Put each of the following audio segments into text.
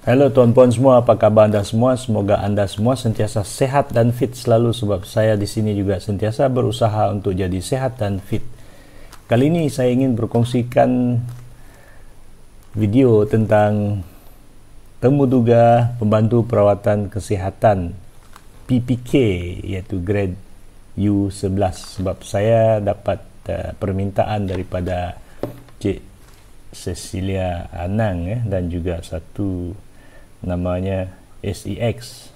Halo tuan-puan semua, apa kabar anda semua? Semoga anda semua sentiasa sehat dan fit selalu, sebab saya di sini juga sentiasa berusaha untuk jadi sehat dan fit. Kali ini saya ingin berkongsikan video tentang temuduga pembantu perawatan kesihatan PPK, iaitu grade U11, sebab saya dapat permintaan daripada Cik Cecilia Anang dan juga satu namanya SEX.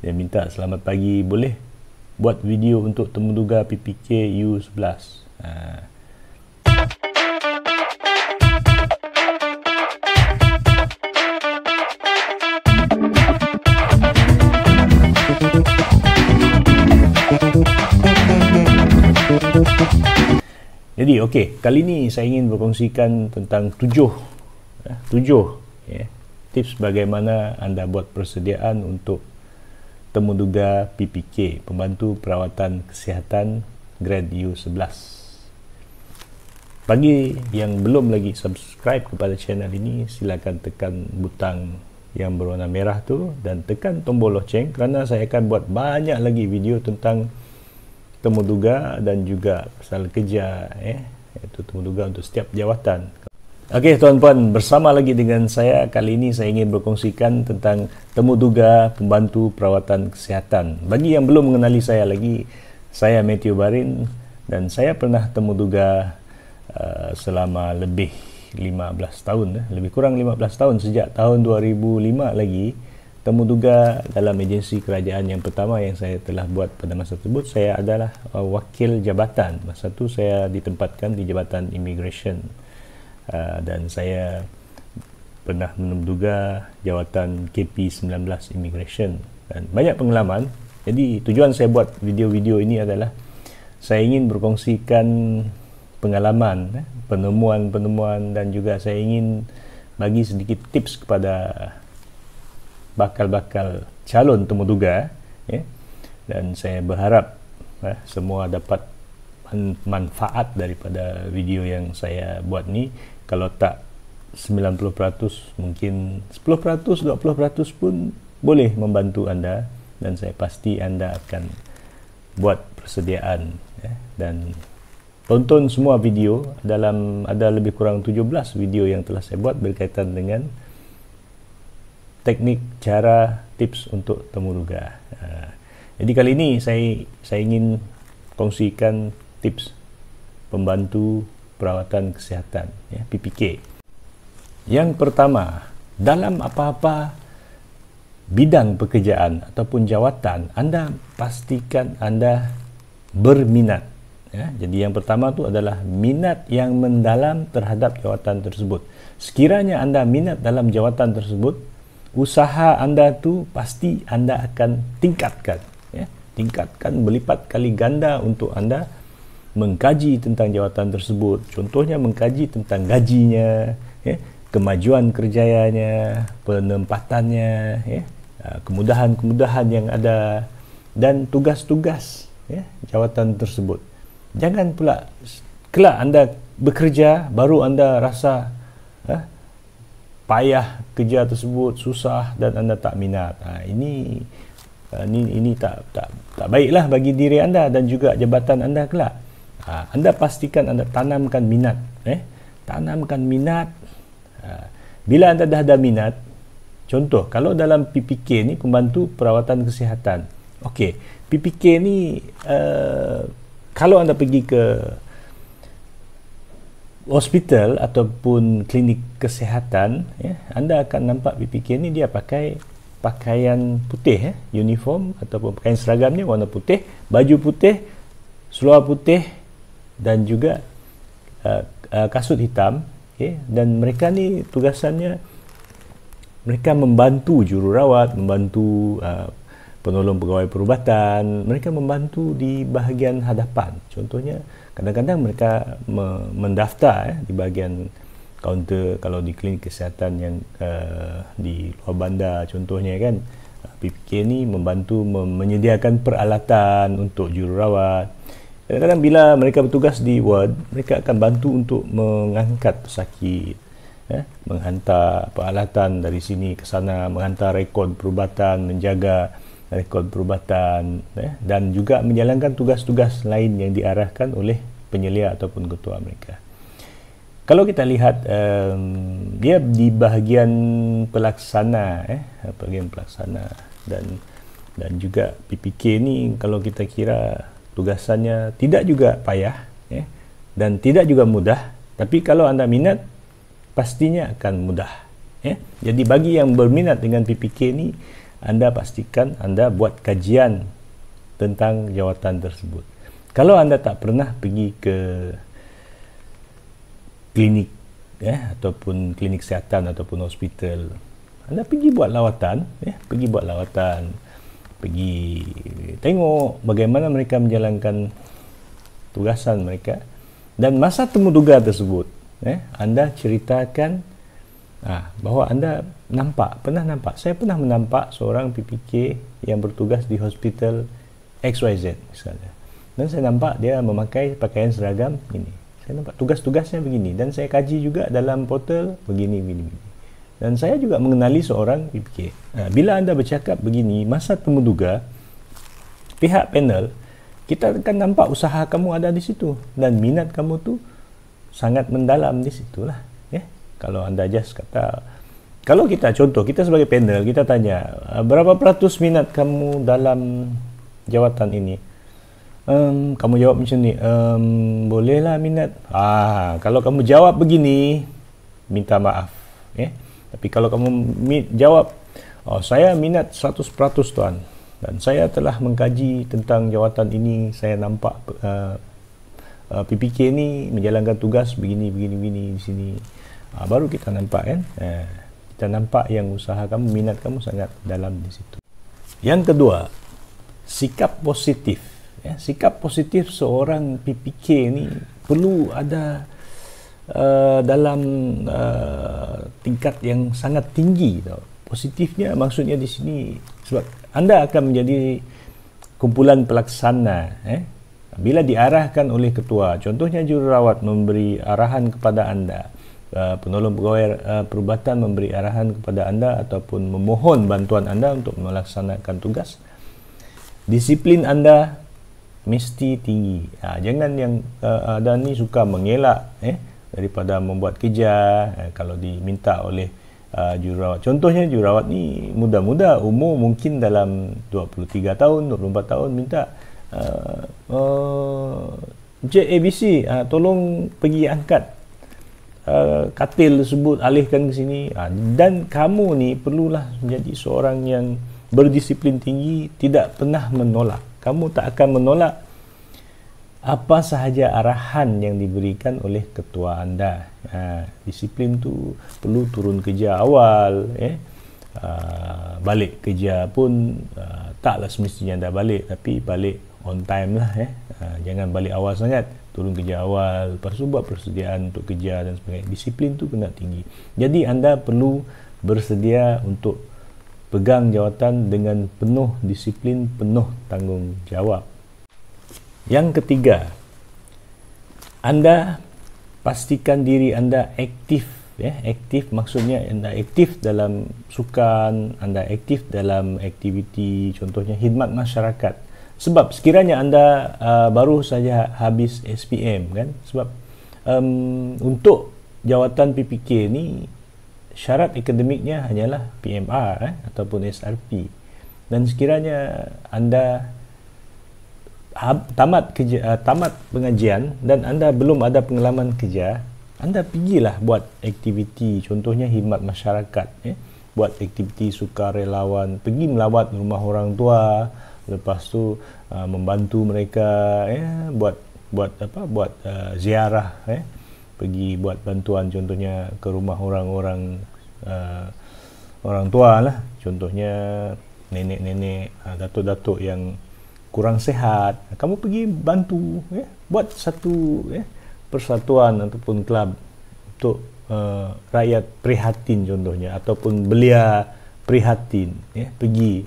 Dia minta selamat pagi, boleh buat video untuk temuduga PPK U11. Jadi okey, kali ini saya ingin berkongsikan tentang tujuh tips bagaimana anda buat persediaan untuk temuduga PPK, pembantu perawatan kesihatan grade U11. Bagi yang belum lagi subscribe kepada channel ini, silakan tekan butang yang berwarna merah tu dan tekan tombol loceng, kerana saya akan buat banyak lagi video tentang temuduga dan juga pasal kerja, iaitu temuduga untuk setiap jawatan. Okey tuan-puan, bersama lagi dengan saya. Kali ini saya ingin berkongsikan tentang temuduga pembantu perawatan kesihatan. Bagi yang belum mengenali saya lagi, saya Matthew Barin dan saya pernah temuduga selama lebih 15 tahun, lebih kurang 15 tahun, sejak tahun 2005 lagi. Temuduga dalam agensi kerajaan yang pertama yang saya telah buat pada masa tersebut, saya adalah wakil jabatan. Masa itu saya ditempatkan di Jabatan Immigration, dan saya pernah menemuduga jawatan KP19 Immigration dan banyak pengalaman. Jadi tujuan saya buat video-video ini adalah saya ingin berkongsikan pengalaman, penemuan-penemuan, dan juga saya ingin bagi sedikit tips kepada bakal-bakal calon temuduga, dan saya berharap semua dapat manfaat daripada video yang saya buat ni. Kalau tak 90%, mungkin 10%, 20% pun boleh membantu anda, dan saya pasti anda akan buat persediaan, dan tonton semua video. Ada lebih kurang 17 video yang telah saya buat berkaitan dengan teknik, cara, tips untuk temuduga. Jadi kali ini saya ingin kongsikan tips pembantu perawatan kesihatan, PPK. Yang pertama, dalam apa-apa bidang pekerjaan ataupun jawatan, anda pastikan anda berminat. Jadi yang pertama tu adalah minat yang mendalam terhadap jawatan tersebut. Sekiranya anda minat dalam jawatan tersebut, usaha anda tu pasti anda akan tingkatkan, tingkatkan berlipat kali ganda untuk anda mengkaji tentang jawatan tersebut. Contohnya mengkaji tentang gajinya, kemajuan kerjayanya, penempatannya, kemudahan-kemudahan yang ada, dan tugas-tugas jawatan tersebut. Jangan pula kelak anda bekerja baru anda rasa payah kerja tersebut, susah, dan anda tak minat. Ini tak baiklah bagi diri anda dan juga jabatan anda kelak. Anda pastikan anda tanamkan minat, tanamkan minat. Bila anda dah ada minat, contoh kalau dalam PPK ni, pembantu perawatan kesihatan, okey, PPK ni kalau anda pergi ke hospital ataupun klinik kesihatan, anda akan nampak PPK ni dia pakai pakaian putih, uniform ataupun pakaian seragamnya warna putih, baju putih, seluar putih, dan juga kasut hitam, dan mereka ni tugasannya mereka membantu jururawat, membantu penolong pegawai perubatan, mereka membantu di bahagian hadapan. Contohnya kadang-kadang mereka mendaftar di bahagian kaunter kalau di klinik kesihatan yang di luar bandar contohnya kan. PPK ni membantu menyediakan peralatan untuk jururawat. Kadang-kadang bila mereka bertugas di ward, mereka akan bantu untuk mengangkat pesakit, menghantar peralatan dari sini ke sana, menghantar rekod perubatan, menjaga rekod perubatan, dan juga menjalankan tugas-tugas lain yang diarahkan oleh penyelia ataupun ketua mereka. Kalau kita lihat dia di bahagian pelaksana, bahagian pelaksana, dan juga PPK ni kalau kita kira tugasannya tidak juga payah, dan tidak juga mudah, tapi kalau anda minat pastinya akan mudah. Jadi bagi yang berminat dengan PPK ni, anda pastikan anda buat kajian tentang jawatan tersebut. Kalau anda tak pernah pergi ke klinik, ataupun klinik kesihatan ataupun hospital, anda pergi buat lawatan, pergi tengok bagaimana mereka menjalankan tugasan mereka, dan masa temuduga tersebut, anda ceritakan bahawa anda pernah nampak, saya pernah menampak seorang PPK yang bertugas di hospital XYZ misalnya, dan saya nampak dia memakai pakaian seragam ini, saya nampak tugas-tugasnya begini, dan saya kaji juga dalam portal begini. Dan saya juga mengenali seorang PPK. Bila anda bercakap begini, masa temuduga, pihak panel, kita akan nampak usaha kamu ada di situ, dan minat kamu tu sangat mendalam di situlah. Kalau anda just kata, kalau kita contoh, kita sebagai panel, kita tanya, berapa peratus minat kamu dalam jawatan ini? Kamu jawab macam ni, bolehlah minat. Kalau kamu jawab begini, minta maaf. Tapi kalau kamu jawab, saya minat 100% tuan, dan saya telah mengkaji tentang jawatan ini, saya nampak PPK ni menjalankan tugas begini di sini, baru kita nampak kan, kita nampak yang usaha kamu, minat kamu sangat dalam di situ. Yang kedua, sikap positif. Sikap positif seorang PPK ni perlu ada dalam tingkat yang sangat tinggi. Positifnya maksudnya di sini, sebab anda akan menjadi kumpulan pelaksana. Bila diarahkan oleh ketua, contohnya jururawat memberi arahan kepada anda, penolong pegawai perubatan memberi arahan kepada anda ataupun memohon bantuan anda untuk melaksanakan tugas, disiplin anda mesti tinggi. Jangan yang ada ni suka mengelak daripada membuat kerja kalau diminta oleh jururawat. Contohnya jururawat ni muda-muda, umur mungkin dalam 23 tahun, 24 tahun, minta Encik ABC, tolong pergi angkat katil tersebut, alihkan ke sini. Dan kamu ni perlulah menjadi seorang yang berdisiplin tinggi, tidak pernah menolak. Kamu tak akan menolak apa sahaja arahan yang diberikan oleh ketua anda. Disiplin tu perlu turun kerja awal, balik kerja pun taklah semestinya anda balik, tapi balik on time lah. Jangan balik awal sangat, turun kerja awal, lepas tu buat persediaan untuk kerja dan sebagainya. Disiplin tu kena tinggi. Jadi anda perlu bersedia untuk pegang jawatan dengan penuh disiplin, penuh tanggungjawab. Yang ketiga, anda pastikan diri anda aktif. Aktif maksudnya anda aktif dalam sukan, anda aktif dalam aktiviti, contohnya khidmat masyarakat. Sebab sekiranya anda baru saja habis SPM kan, sebab untuk jawatan PPK ni syarat akademiknya hanyalah PMR ataupun SRP. Dan sekiranya anda tamat pengajian dan anda belum ada pengalaman kerja, anda pergilah buat aktiviti, contohnya khidmat masyarakat, buat aktiviti sukarelawan, pergi melawat rumah orang tua, lepas tu membantu mereka, buat ziarah, pergi buat bantuan, contohnya ke rumah orang-orang orang tua lah, contohnya nenek-nenek, datuk-datuk yang kurang sehat, kamu pergi bantu, buat satu persatuan ataupun kelab untuk rakyat prihatin contohnya, ataupun belia prihatin, pergi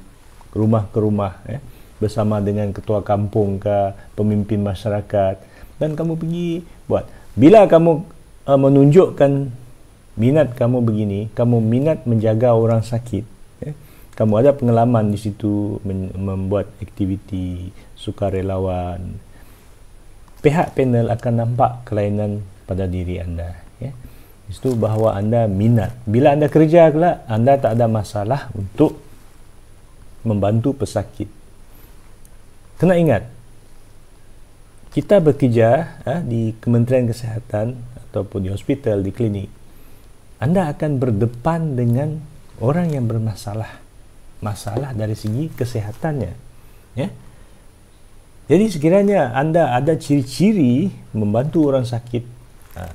ke rumah bersama dengan ketua kampung ke pemimpin masyarakat, dan kamu pergi buat. Bila kamu menunjukkan minat kamu begini, kamu minat menjaga orang sakit, kamu ada pengalaman di situ membuat aktiviti sukarelawan, pihak panel akan nampak kelainan pada diri anda. Itu bahawa anda minat. Bila anda kerja kelak, anda tak ada masalah untuk membantu pesakit. Kena ingat, kita bekerja di Kementerian Kesihatan ataupun di hospital, di klinik, anda akan berdepan dengan orang yang bermasalah, masalah dari segi kesehatannya, Jadi sekiranya anda ada ciri-ciri membantu orang sakit,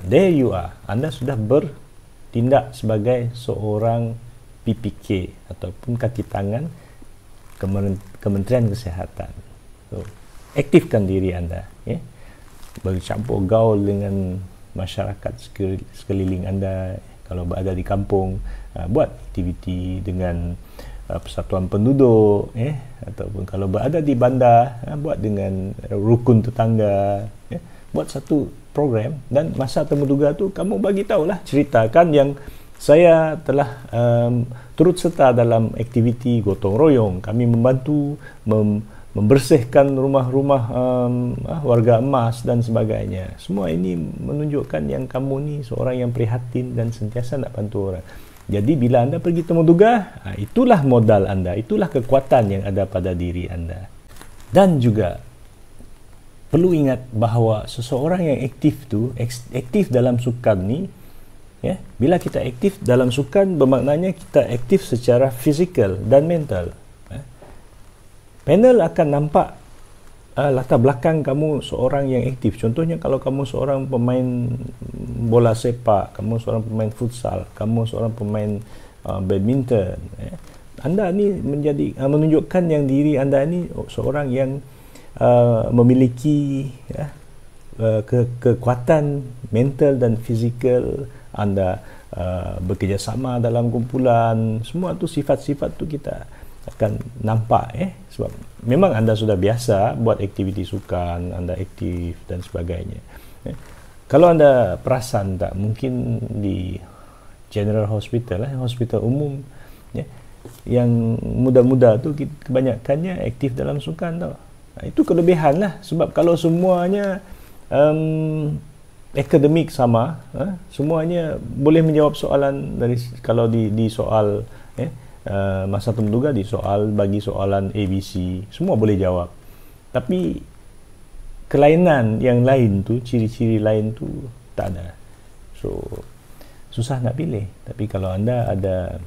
there you are, anda sudah bertindak sebagai seorang PPK ataupun kaki tangan Kementerian Kesihatan. So, aktifkan diri anda, bercampur gaul dengan masyarakat sekeliling anda. Kalau berada di kampung, buat aktiviti dengan persatuan penduduk, ataupun kalau berada di bandar, buat dengan rukun tetangga, buat satu program. Dan masa temuduga tu kamu bagi tahulah, ceritakan yang saya telah turut serta dalam aktiviti gotong royong. Kami membantu membersihkan rumah-rumah warga emas dan sebagainya. Semua ini menunjukkan yang kamu ni seorang yang prihatin dan sentiasa nak bantu orang. Jadi bila anda pergi temuduga, itulah modal anda, itulah kekuatan yang ada pada diri anda. Dan juga perlu ingat bahawa seseorang yang aktif dalam sukan ni, bila kita aktif dalam sukan, bermaknanya kita aktif secara fizikal dan mental. Panel akan nampak latar belakang kamu seorang yang aktif. Contohnya kalau kamu seorang pemain bola sepak, kamu seorang pemain futsal, kamu seorang pemain badminton, anda ni menunjukkan yang diri anda ni seorang yang memiliki kekuatan mental dan fizikal. Anda bekerjasama dalam kumpulan. Semua tu sifat-sifat tu kita akan nampak, sebab memang anda sudah biasa buat aktiviti sukan, anda aktif dan sebagainya. Kalau anda perasan tak, mungkin di General Hospital, hospital umum, yang muda-muda tu kebanyakannya aktif dalam sukan tau. Itu kelebihan lah, sebab kalau semuanya akademik sama, semuanya boleh menjawab soalan dari, kalau di soal masa temuduga, di soal bagi soalan ABC, semua boleh jawab. Tapi kelainan yang lain tu, ciri-ciri lain tu tak ada. So susah nak pilih. Tapi kalau anda ada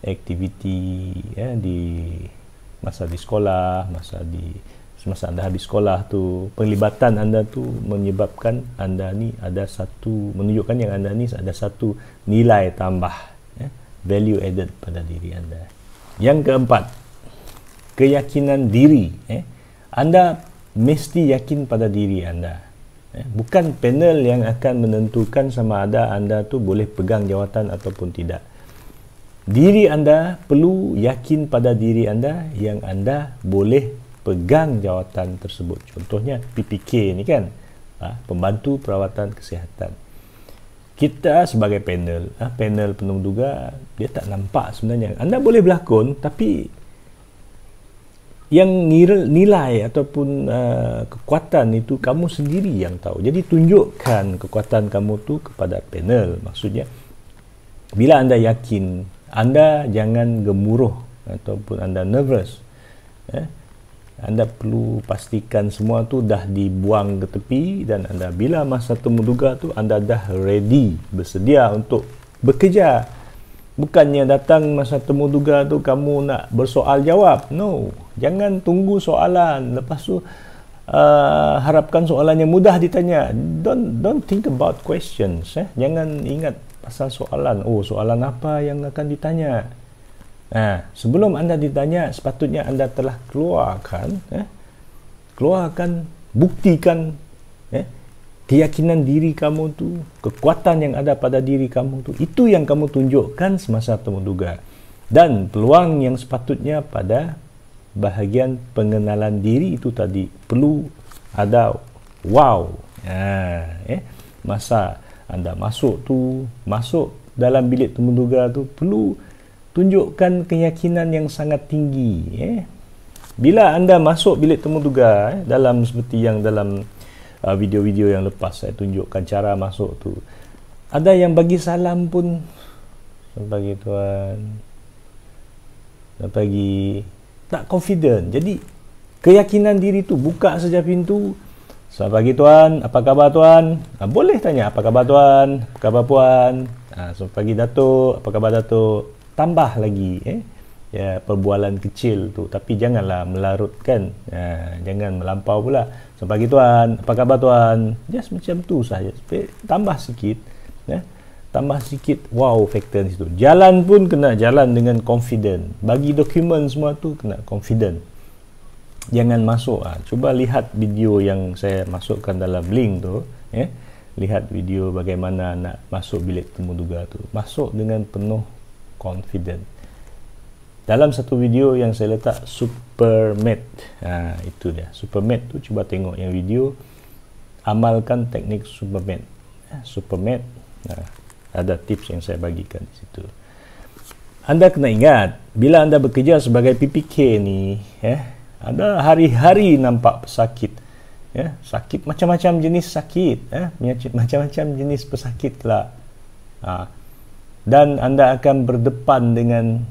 aktiviti di masa di sekolah, semasa anda habis sekolah tu, penglibatan anda tu menyebabkan anda ni ada satu, menunjukkan yang anda ni ada satu nilai tambah, value added pada diri anda. Yang keempat, keyakinan diri. Anda mesti yakin pada diri anda. Bukan panel yang akan menentukan sama ada anda tu boleh pegang jawatan ataupun tidak. Diri anda perlu yakin pada diri anda yang anda boleh pegang jawatan tersebut. Contohnya PPK ni kan, pembantu perawatan kesihatan. Kita sebagai panel penemuduga, dia tak nampak sebenarnya. Anda boleh berlakon, tapi yang nilai ataupun kekuatan itu kamu sendiri yang tahu. Jadi tunjukkan kekuatan kamu tu kepada panel. Maksudnya, bila anda yakin, anda jangan gemuruh ataupun anda nervous. Anda perlu pastikan semua tu dah dibuang ke tepi, dan anda bila masa temuduga tu anda dah ready, bersedia untuk bekerja. Bukannya datang masa temuduga tu kamu nak bersoal jawab. No, jangan tunggu soalan lepas tu harapkan soalan yang mudah ditanya. Don't think about questions. Jangan ingat pasal soalan. Oh, soalan apa yang akan ditanya? Sebelum anda ditanya, sepatutnya anda telah keluarkan, buktikan keyakinan diri kamu tu, kekuatan yang ada pada diri kamu tu, itu yang kamu tunjukkan semasa temuduga. Dan peluang yang sepatutnya pada bahagian pengenalan diri itu tadi perlu ada wow. Masa anda masuk dalam bilik temuduga tu perlu tunjukkan keyakinan yang sangat tinggi. Bila anda masuk bilik temuduga, dalam seperti yang dalam video-video yang lepas saya tunjukkan cara masuk tu, ada yang bagi salam pun, bagi tuan, bagi tak confident. Jadi keyakinan diri tu, buka saja pintu, selamat pagi tuan, apa khabar tuan? Boleh tanya, apa khabar tuan, apa khabar puan? Selamat pagi datuk, apa khabar datuk? Tambah lagi ya, perbualan kecil tu, tapi janganlah melarutkan, jangan melampau pula. Selamat pagi tuan, apa khabar tuan? Just macam tu saja, tambah sikit, tambah sikit wow factor di situ. Jalan pun kena jalan dengan confident, bagi dokumen semua tu kena confident. Jangan masuk, cuba lihat video yang saya masukkan dalam link tu, lihat video bagaimana nak masuk bilik temuduga tu, masuk dengan penuh confident. Dalam satu video yang saya letak Supermat, itu dia Supermat tu, cuba tengok yang video, amalkan teknik Supermat. Supermat, ada tips yang saya bagikan di situ. Anda kena ingat, bila anda bekerja sebagai PPK ni, ada hari-hari nampak pesakit, sakit macam-macam jenis sakit, macam-macam jenis pesakit kelak, dan anda akan berdepan dengan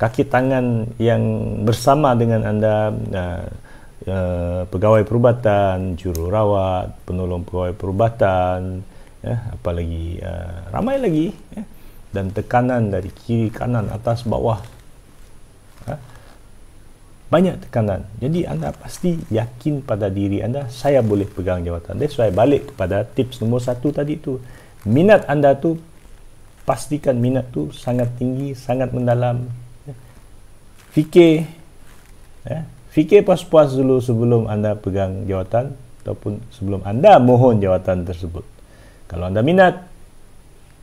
kaki tangan yang bersama dengan anda, pegawai perubatan, jururawat, penolong pegawai perubatan, apalagi ramai lagi, dan tekanan dari kiri kanan atas bawah, banyak tekanan. Jadi anda pasti yakin pada diri anda, saya boleh pegang jawatan. That's why balik kepada tips nombor 1 tadi tu, minat anda tu, pastikan minat tu sangat tinggi, sangat mendalam. Fikir puas-puas dulu sebelum anda pegang jawatan, ataupun sebelum anda mohon jawatan tersebut. Kalau anda minat,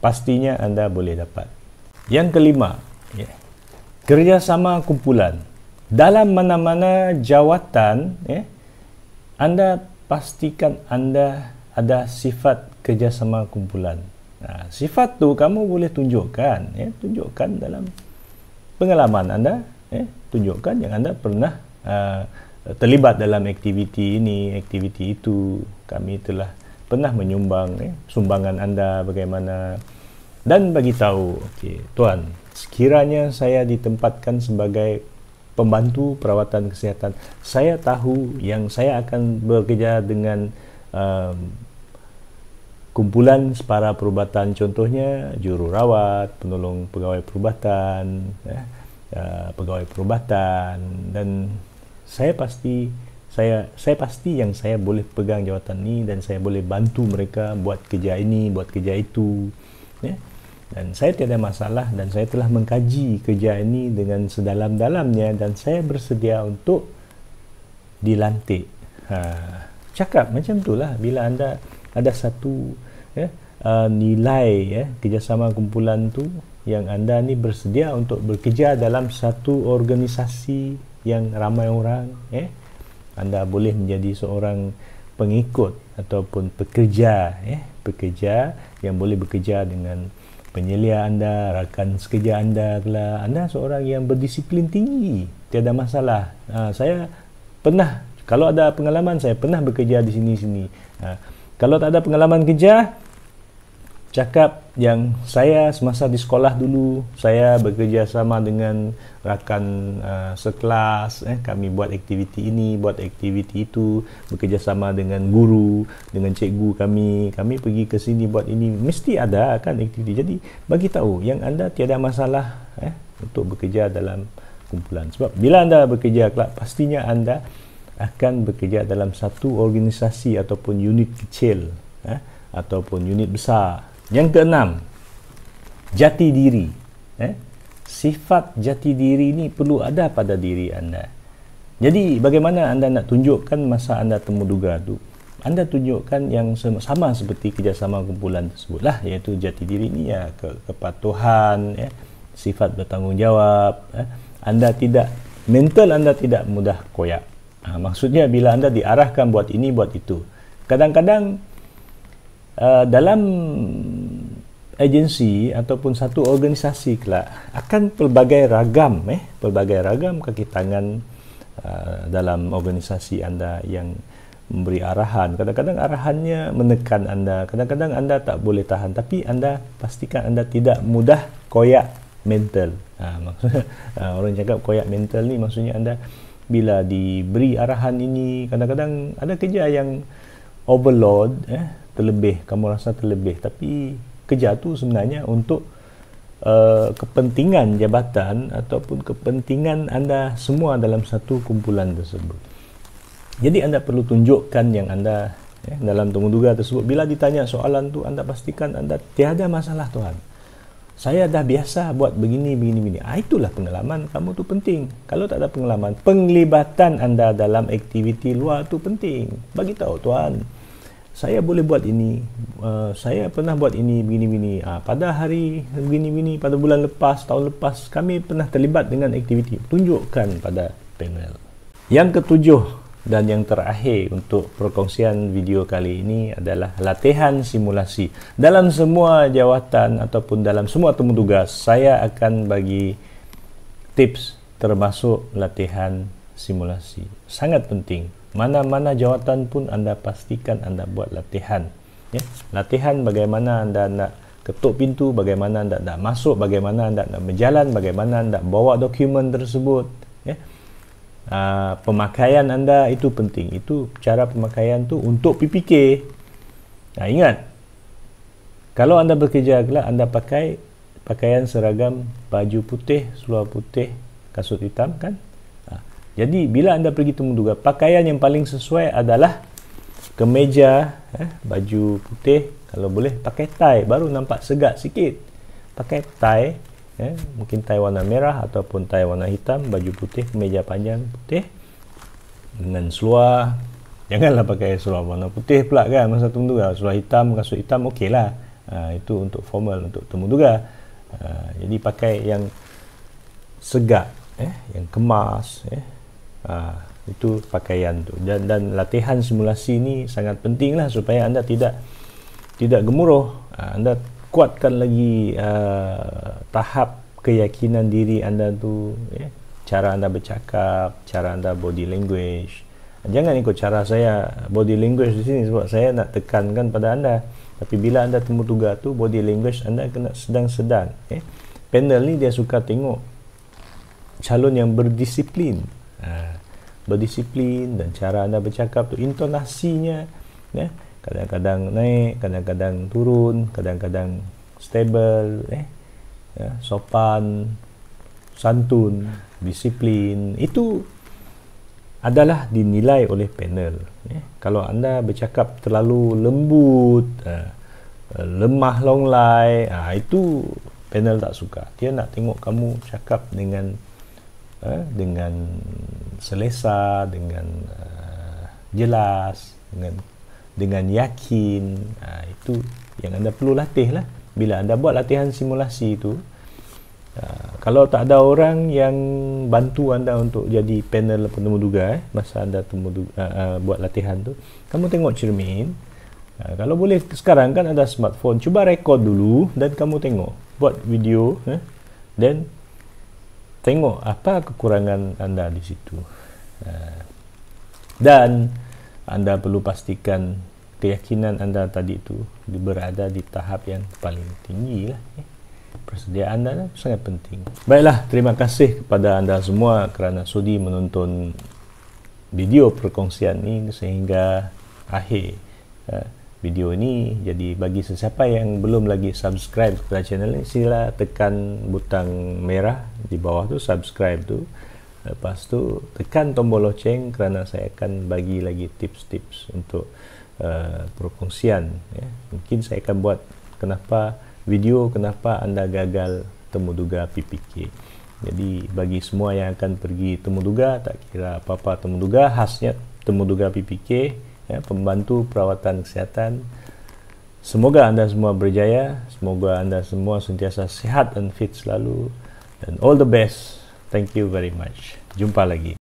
pastinya anda boleh dapat. Yang kelima, kerjasama kumpulan. Dalam mana-mana jawatan, anda pastikan anda ada sifat kerjasama kumpulan. Sifat tu kamu boleh tunjukkan, tunjukkan dalam pengalaman anda, tunjukkan yang anda pernah terlibat dalam aktiviti ini, aktiviti itu. Kami telah pernah menyumbang, sumbangan anda bagaimana, dan bagi tahu, okey tuan, sekiranya saya ditempatkan sebagai pembantu perawatan kesihatan, saya tahu yang saya akan bekerja dengan kumpulan separa perubatan, contohnya jururawat, penolong pegawai perubatan, pegawai perubatan, dan saya pasti yang saya boleh pegang jawatan ini, dan saya boleh bantu mereka buat kerja ini, buat kerja itu, dan saya tiada masalah, dan saya telah mengkaji kerja ini dengan sedalam-dalamnya, dan saya bersedia untuk dilantik. Cakap macam itulah bila anda ada satu nilai kerjasama kumpulan tu, yang anda ni bersedia untuk bekerja dalam satu organisasi yang ramai orang, anda boleh menjadi seorang pengikut ataupun pekerja, pekerja yang boleh bekerja dengan penyelia anda, rakan sekerja anda, anda seorang yang berdisiplin tinggi, tiada masalah. Saya pernah, kalau ada pengalaman, saya pernah bekerja di sini-sini. Kalau tak ada pengalaman kerja, cakap yang saya semasa di sekolah dulu, saya bekerja sama dengan rakan sekelas, kami buat aktiviti ini, buat aktiviti itu, bekerja sama dengan guru, dengan cikgu kami pergi ke sini buat ini, mesti ada kan aktiviti. Jadi bagi tahu yang anda tiada masalah untuk bekerja dalam kumpulan. Sebab bila anda bekerja kelak, pastinya anda akan bekerja dalam satu organisasi ataupun unit kecil, ataupun unit besar. Yang keenam, jati diri. Sifat jati diri ini perlu ada pada diri anda. Jadi bagaimana anda nak tunjukkan masa anda temuduga tu? Anda tunjukkan yang sama seperti kerjasama kumpulan tersebut lah, iaitu jati diri ini kepatuhan, sifat bertanggungjawab. Anda tidak, mental anda tidak mudah koyak. Maksudnya bila anda diarahkan buat ini, buat itu. Kadang-kadang dalam agensi ataupun satu organisasi kelak akan pelbagai ragam kaki tangan dalam organisasi anda yang memberi arahan. Kadang-kadang arahannya menekan anda, kadang-kadang anda tak boleh tahan, tapi anda pastikan anda tidak mudah koyak mental. Maksudnya orang cakap koyak mental ni maksudnya anda bila diberi arahan ini, kadang-kadang ada kerja yang overload, terlebih, kamu rasa terlebih, tapi kerja tu sebenarnya untuk kepentingan jabatan ataupun kepentingan anda semua dalam satu kumpulan tersebut. Jadi anda perlu tunjukkan yang anda dalam temuduga tersebut. Bila ditanya soalan tu, anda pastikan anda tiada masalah Tuhan. Saya dah biasa buat begini. Itulah pengalaman kamu tu penting. Kalau tak ada pengalaman, penglibatan anda dalam aktiviti luar tu penting. Bagi tahu Tuhan, saya boleh buat ini, saya pernah buat ini, begini. Pada hari begini, pada bulan lepas, tahun lepas, kami pernah terlibat dengan aktiviti. Tunjukkan pada panel. Yang ketujuh dan yang terakhir untuk perkongsian video kali ini adalah latihan simulasi. Dalam semua jawatan ataupun dalam semua temutugas, saya akan bagi tips termasuk latihan simulasi. Sangat penting. Mana-mana jawatan pun anda pastikan anda buat latihan. Latihan bagaimana anda nak ketuk pintu, bagaimana anda nak masuk, bagaimana anda nak berjalan, bagaimana anda bawa dokumen tersebut. Pemakaian anda itu penting. Itu cara pemakaian tu untuk PPK. Ingat, kalau anda bekerja kelak, anda pakai pakaian seragam, baju putih, seluar putih, kasut hitam kan. Jadi bila anda pergi temuduga, pakaian yang paling sesuai adalah kemeja, baju putih, kalau boleh pakai tie, baru nampak segak sikit. Pakai tie, mungkin tie warna merah ataupun tie warna hitam, baju putih, kemeja panjang putih dengan seluar. Janganlah pakai seluar warna putih pula kan masa temuduga. Seluar hitam, kasut hitam okeylah. Itu untuk formal, untuk temuduga. Jadi pakai yang segak, yang kemas, itu pakaian tu. Dan latihan simulasi ni sangat pentinglah supaya anda tidak gemuruh. Anda kuatkan lagi tahap keyakinan diri anda tu, cara anda bercakap, cara anda body language. Jangan ikut cara saya body language di sini sebab saya nak tekankan pada anda. Tapi bila anda temuduga tu, body language anda kena sedang-sedang. Panel ni dia suka tengok calon yang berdisiplin. Berdisiplin dan cara anda bercakap tu, intonasinya kadang-kadang naik, kadang-kadang turun, kadang-kadang stable, sopan, santun, disiplin. Itu adalah dinilai oleh panel. Kalau anda bercakap terlalu lembut, lemah longlai, itu panel tak suka. Dia nak tengok kamu cakap dengan selesa, dengan jelas, dengan yakin. Itu yang anda perlu latih lah. Bila anda buat latihan simulasi itu, kalau tak ada orang yang bantu anda untuk jadi panel temuduga, masa anda buat latihan tu, kamu tengok cermin. Kalau boleh sekarang kan ada smartphone, cuba rekod dulu dan kamu tengok, buat video, dan tengok apa kekurangan anda di situ. Dan anda perlu pastikan keyakinan anda tadi itu berada di tahap yang paling tinggi lah. Persediaan anda sangat penting. Baiklah, terima kasih kepada anda semua kerana sudi menonton video perkongsian ini sehingga akhir video ini. Jadi bagi sesiapa yang belum lagi subscribe kepada channel ini, sila tekan butang merah di bawah tu, subscribe tu. Lepas tu tekan tombol loceng kerana saya akan bagi lagi tips-tips untuk perkongsian. Mungkin saya akan buat kenapa anda gagal temuduga PPK. Jadi bagi semua yang akan pergi temuduga, tak kira apa-apa temuduga, khasnya temuduga PPK, pembantu perawatan kesihatan, semoga anda semua berjaya, semoga anda semua sentiasa sihat dan fit selalu, dan all the best. Thank you very much. Jumpa lagi.